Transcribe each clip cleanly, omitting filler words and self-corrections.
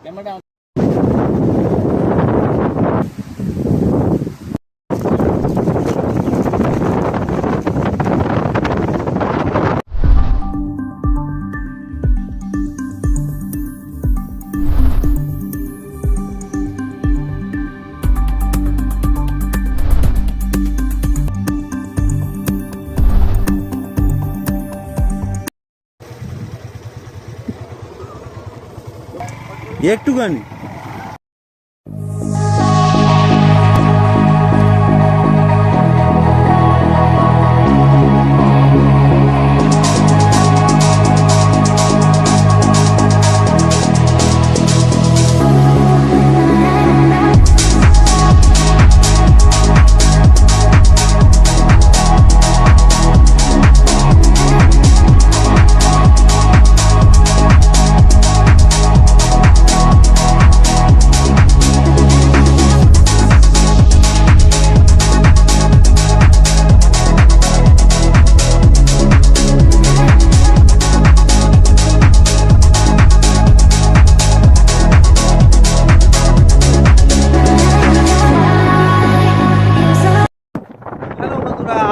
Camera একটুখানি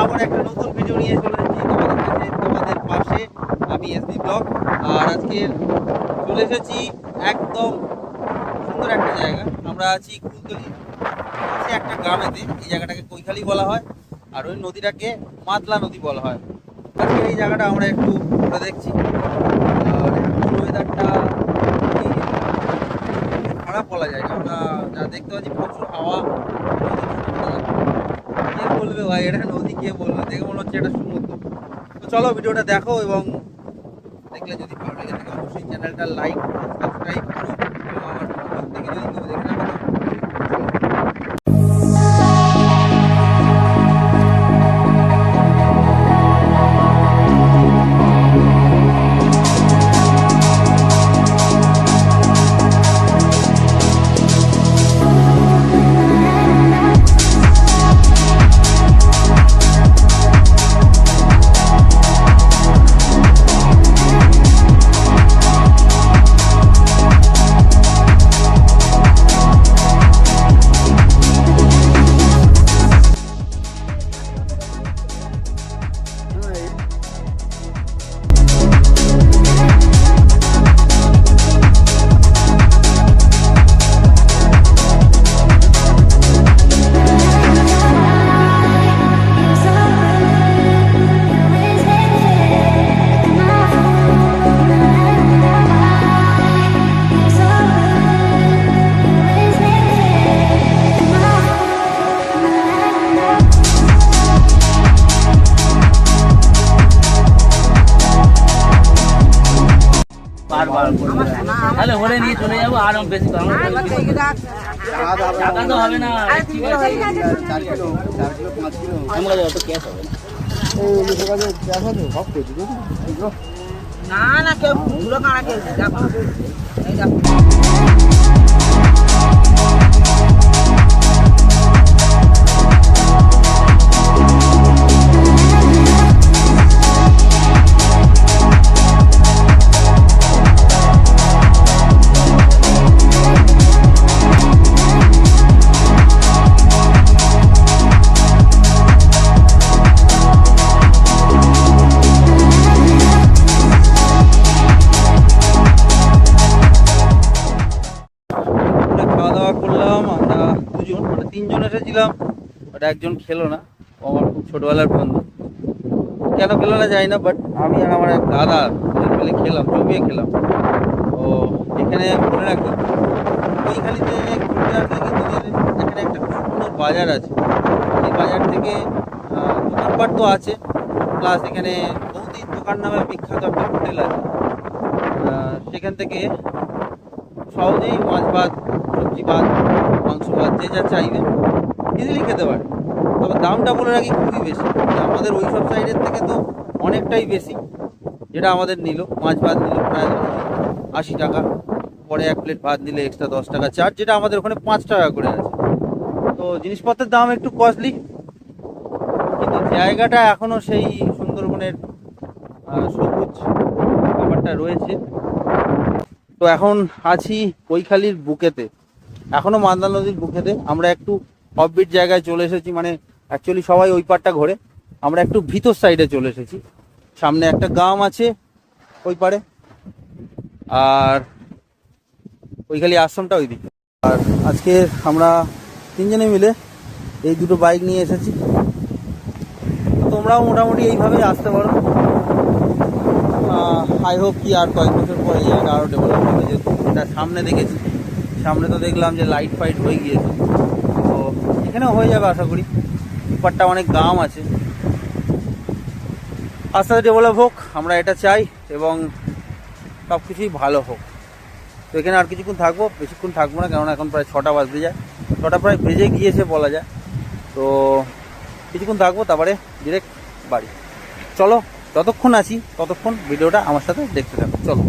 আবার একটা নতুন ভিডিও নিয়ে চলে এসেছি তোমাদের কাছে, তোমাদের পাশে। আমি এসডি ব্লগ। আর আজকে চলে এসেছি একদম সুন্দর একটা জায়গা। আমরা আছি কুলতলি একটা গ্রামেতে। এই জায়গাটাকে কৈখালি বলা হয়, আর ওই নদীটাকে মাতলা নদী বলা হয়। আজকে এই জায়গাটা আমরা একটু ঘুরে দেখছি। আর এখন ওয়েদারটা খারাপ বলা যায় না, আমরা যা দেখতে পাচ্ছি প্রচুর হাওয়া। কে বলবে ভাই এটা নদী, কে বলবে? দেখে মনে হচ্ছে এটা সমুদ্র। তো চলো ভিডিওটা দেখো, এবং দেখলে যদি ভালো লেগে থাকে অবশ্যই চ্যানেলটা লাইক সাবস্ক্রাইব করো। আর থেকে যদি কেউ দেখে না তাহলে হলে নিয়ে চলে যাবো। আর বেশি টাকা তো হবে না, আমরা অত ক্যাশ হবে না না কেউ ধুলো কাঁড়া কেউ দেখো এই দেখো তিনজন এসেছিলাম। ওটা একজন খেলো না, ও আমার খুব ছোটবেলার বন্ধু। কেন খেলো না জানি না, বাট আমি আর আমার এক দাদা মিলে খেলাম, জমিয়ে খেলাম। তো এখানে মনে রাখি ওইখালিতে ঘুরতে আসলে কিন্তু এখানে একটা সুন্দর বাজার আছে। এই বাজার থেকে দোকানপাট তো আছে, প্লাস এখানে বহুদিন দোকান নামে বিখ্যাত একটা হোটেল আছে। সেখান থেকে সহজেই মাছ ভাত, সবজি ভাত, মাংস ভাত যে যা চাইবে ইজিলি খেতে পারে। তবে দামটা বলে রাখি খুবই বেশি, আমাদের ওই সব সাইডের থেকে তো অনেকটাই বেশি। যেটা আমাদের নিল, মাছ ভাত নিল প্রায় 80 টাকা, পরে এক প্লেট ভাত নিলে এক্সট্রা 10 টাকা চার্জ, যেটা আমাদের ওখানে 5 টাকা করে আছে। তো জিনিসপত্রের দাম একটু কস্টলি, কিন্তু জায়গাটা এখনও সেই সুন্দরবনের সবুজ ব্যাপারটা রয়েছে। তো এখন আছি কৈখালির বুকেতে, এখনো মান্দা নদীর বুকেতে। আমরা একটু অফবিট জায়গায় চলে এসেছি, মানে অ্যাকচুয়ালি সবাই ওই পারটা ঘোরে, আমরা একটু ভিতর সাইডে চলে এসেছি। সামনে একটা গ্রাম আছে ওই পারে, আর কৈখালি আশ্রমটা ওই দিকে। আর আজকে আমরা তিনজনে মিলে এই দুটো বাইক নিয়ে এসেছি। তোমরাও মোটামুটি এইভাবেই আসতে পারো। আই হোপ কি আর কয়েক বছর পরে এই জায়গা আরও ডেভেলপ হবে, যেহেতু এটা সামনে দেখেছি, সামনে তো দেখলাম যে লাইট ফাইট হয়ে গিয়েছে, তো এখানেও হয়ে যাবে আশা করি। ব্যাপারটা অনেক গ্রাম আছে, আস্তে আস্তে ডেভেলপ হোক, আমরা এটা চাই, এবং সব কিছুই ভালো হোক। তো এখানে আর কিছুক্ষণ থাকবো, বেশিক্ষণ থাকবো না, কেননা এখন প্রায় 6টা বাজতে যায়, 6টা প্রায় বেজে গিয়েছে বলা যায়। তো কিছুক্ষণ থাকবো, তারপরে ডিরেক্ট বাড়ি। চলো, যতক্ষণ আছি ততক্ষণ ভিডিওটা আমার সাথে দেখতে থাকো, চলো।